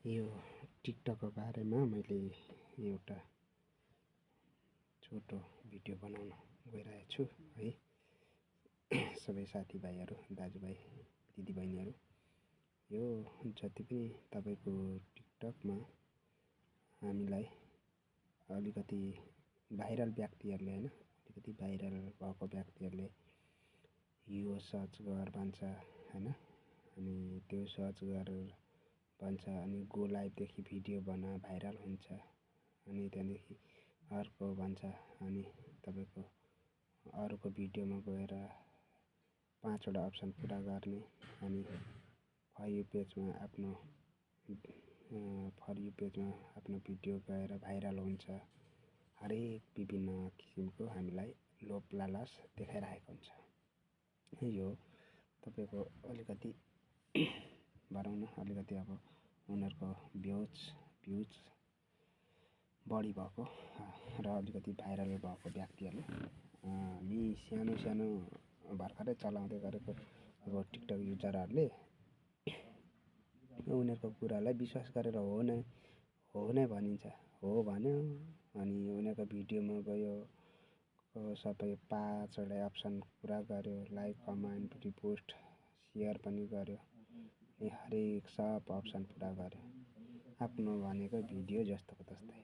यो टिकटकको बारेमा मैले एउटा छोटो भिडियो बनाउन गइरहेको छु है। सबै साथीभाइहरू, दाजुभाइ, दिदीबहिनीहरू, यो जति पनि तपाईको टिकटकमा हामीलाई अलिकति भाइरल व्यक्तिहरूले हैन, अलिकति भाइरल भएको व्यक्तिहरूले यो सर्च गर भन्छ हैन, अनि त्यो सर्च गर भन्छ, अनि गो लाइभदेखि भिडियो बना भाइरल हुन्छ, अनि त्यहाँदेखि अर्को भन्छ, अनि तपाईको अरूको भिडियोमा गएर 5 वटा अप्सन पुरा गर्ने, अनि फर यु पेजमा आफ्नो भिडियो गएर भाइरल हुन्छ। हरेक विभिन्न किसिमको हामीलाई लोभ लालच देखाइरहेको हुन्छ। यो तपाईको अलिकति भनौँ न, अलिकति अब उनीहरूको भ्युज बढी भएको र अलिकति भाइरल भएको व्यक्तिहरूले हामी सानो भर्खरै चलाउँदै गरेको अब टिकटक युजरहरूले उनीहरूको कुरालाई विश्वास गरेर हो नै भनिन्छ, हो भन्यो, अनि उनीहरूको भिडियोमा गयो, सबै 5 वटा अप्सन पुरा गर्यो, लाइक, कमेन्ट, रिपोस्ट, सेयर पनि गर्यो, अनि हरेक सब अप्सन पुरा गर्यो आफ्नो भनेको भिडियो जस्तोको तस्तै।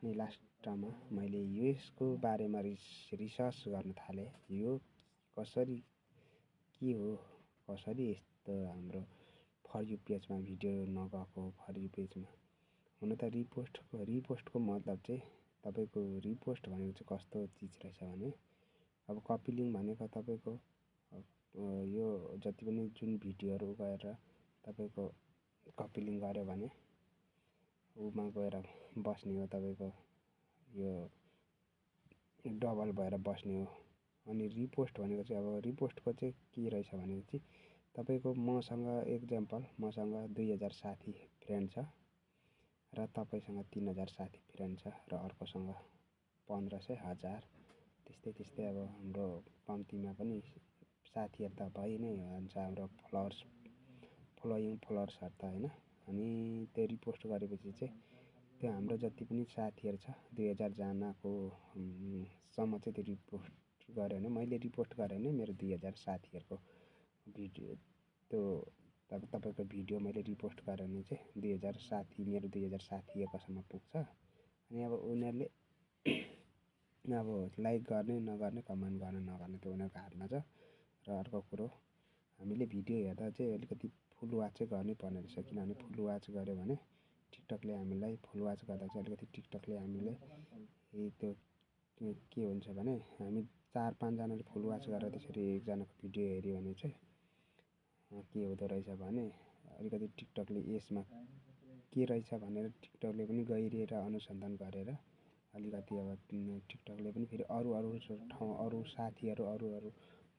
अनि लास्टमा मैले यसको बारेमा रिसर्च गर्न थालेँ, यो कसरी के हो, कसरी यस्तो हाम्रो फर यु पेजमा भिडियो नगएको, फर यु पेजमा हुन त रिपोस्टको मतलब चाहिँ तपाईको रिपोस्ट भनेको चाहिँ कस्तो चिज रहेछ भने, अब कपी लिङ्क भनेको तपाईको यो जति पनि जुन भिडियोहरू गएर तपाईको कपी लिङ्क गर्यो भने उमा गएर बस्ने हो, तपाईको यो डबल भएर बस्ने हो। अनि रिपोस्ट भनेको चाहिँ अब रिपोस्टको चाहिँ के रहेछ भने चाहिँ तपाईको मसँग एक्जाम्पल, मसँग 2000 साथी फ्रेन्ड छ र तपाईसँग 3000 साथी फ्रेन्ड छ र अर्कोसँग 1500, 1000, त्यस्तै अब हाम्रो कम्तीमा पनि साथीहरू त भइ नै हाल्छ, हाम्रो फलोवर्सहरू त हैन। अनि त्यो रिपोस्ट गरेपछि चाहिँ त्यो हाम्रो जति पनि साथीहरू छ 2000 जनाको सम्म चाहिँ त्यो रिपोस्ट गऱ्यो भने, मैले रिपोस्ट गरेँ भने मेरो 2000 साथीहरूको भिडियो, त्यो तपाईको भिडियो मैले रिपोस्ट गरेँ भने चाहिँ 2000 साथी, मेरो 2000 साथीहरूकोसम्म पुग्छ। अनि अब उनीहरूले अब लाइक गर्ने नगर्ने, कमेन्ट गर्ने नगर्ने त्यो उनीहरूको हातमा छ। र अर्को कुरो, हामीले भिडियो हेर्दा चाहिँ अलिकति फुल वाच चाहिँ गर्नै पर्ने रहेछ, किनभने फुल वाच गऱ्यो भने टिकटकले हामीलाई, फुल वाच गर्दा चाहिँ अलिकति टिकटकले हामीले त्यो के हुन्छ भने, हामी 4-5 जनाले फुल वाच गरेर त्यसरी एकजनाको भिडियो हेऱ्यो भने चाहिँ के हुँदो रहेछ भने, अलिकति टिकटकले यसमा के रहेछ भनेर टिकटकले पनि गहिरिएर अनुसन्धान गरेर अलिकति अब टिकटकले पनि फेरि अरू ठाउँ, अरू साथीहरू अरू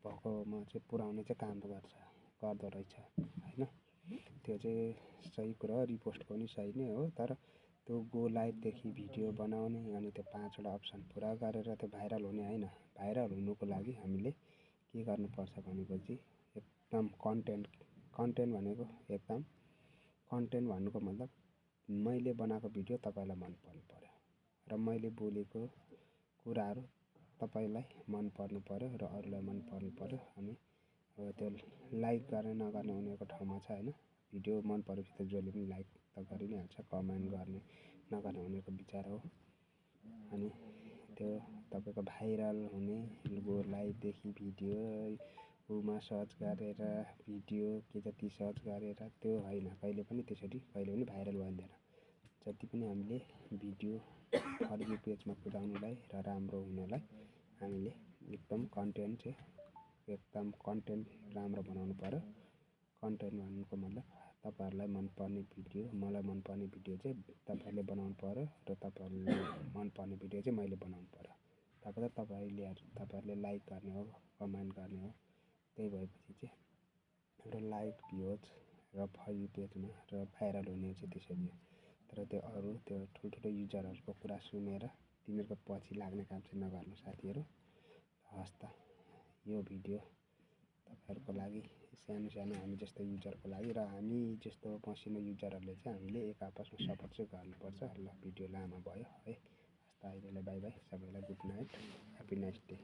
भएकोमा चाहिँ पुर्याउने चाहिँ काम गर्दो रहेछ हैन। त्यो चाहिँ सही कुरा हो, रिपोस्टको पनि सही नै हो, तर त्यो गो लाइभदेखि भिडियो बनाउने, अनि त्यो 5 वटा अप्सन पुरा गरेर त्यो भाइरल हुने हैन। भाइरल हुनुको लागि हामीले के गर्नुपर्छ भनेपछि एकदम कन्टेन्ट भनेको एकदम कन्टेन्ट भन्नुको मतलब मैले बनाएको भिडियो तपाईलाई मन पर्नु पर्यो र मैले बोलेको कुराहरू तपाईलाई मन पर्नु पर्यो र अरूलाई मन पर्नु पर्यो। अनि अब त्यो लाइक गर्ने नगर्ने उनीहरूको ठाउँमा छ हैन। भिडियो मन परेपछि त जसले पनि लाइक त गरि नै हाल्छ, कमेन्ट गर्ने नगर्ने उनीहरूको विचार हो। अनि त्यो तपाईको भाइरल हुने, गो लाइभदेखि भिडियो उमा सर्च गरेर भिडियो के जति सर्च गरेर त्यो होइन, कहिले पनि त्यसरी कहिले पनि भाइरल भइँदैन। जति पनि हामीले भिडियो फर यु पेजमा पुर्याउनुलाई र राम्रो हुनलाई हामीले एकदम कन्टेन्ट राम्रो बनाउनु पर्यो। कन्टेन्ट भन्नुको मतलब तपाईहरुलाई मनपर्ने भिडियो, मलाई मनपर्ने भिडियो चाहिँ तपाईले बनाउनु पर्यो र तपाईहरुलाई मनपर्ने भिडियो चाहिँ मैले बनाउनु पर्यो। तपाईहरुले लाइक गर्ने हो, कमेन्ट गर्ने हो। त्यही भएपछि चाहिँ हाम्रो लाइक, भ्युज र फर यु पेजमा र भाइरल हुने चाहिँ त्यसरी हो। तर त्यो अरू त्यो ठुल्ठुलो युजरहरूको कुरा सुनेर तिनीहरूको पछि लाग्ने काम चाहिँ नगर्नु साथीहरू। हस् त, यो भिडियो तपाईहरुको लागि सानो सानो हामी जस्तो युजरको लागि, र हामी जस्तो मसिनो युजरहरूले चाहिँ हामीले एक आपसमा सपोर्ट चाहिँ गर्नुपर्छ। ल भिडियो लामो भयो है, हस् त अहिलेलाई बाई बाई सबैलाई, good night, happy night day.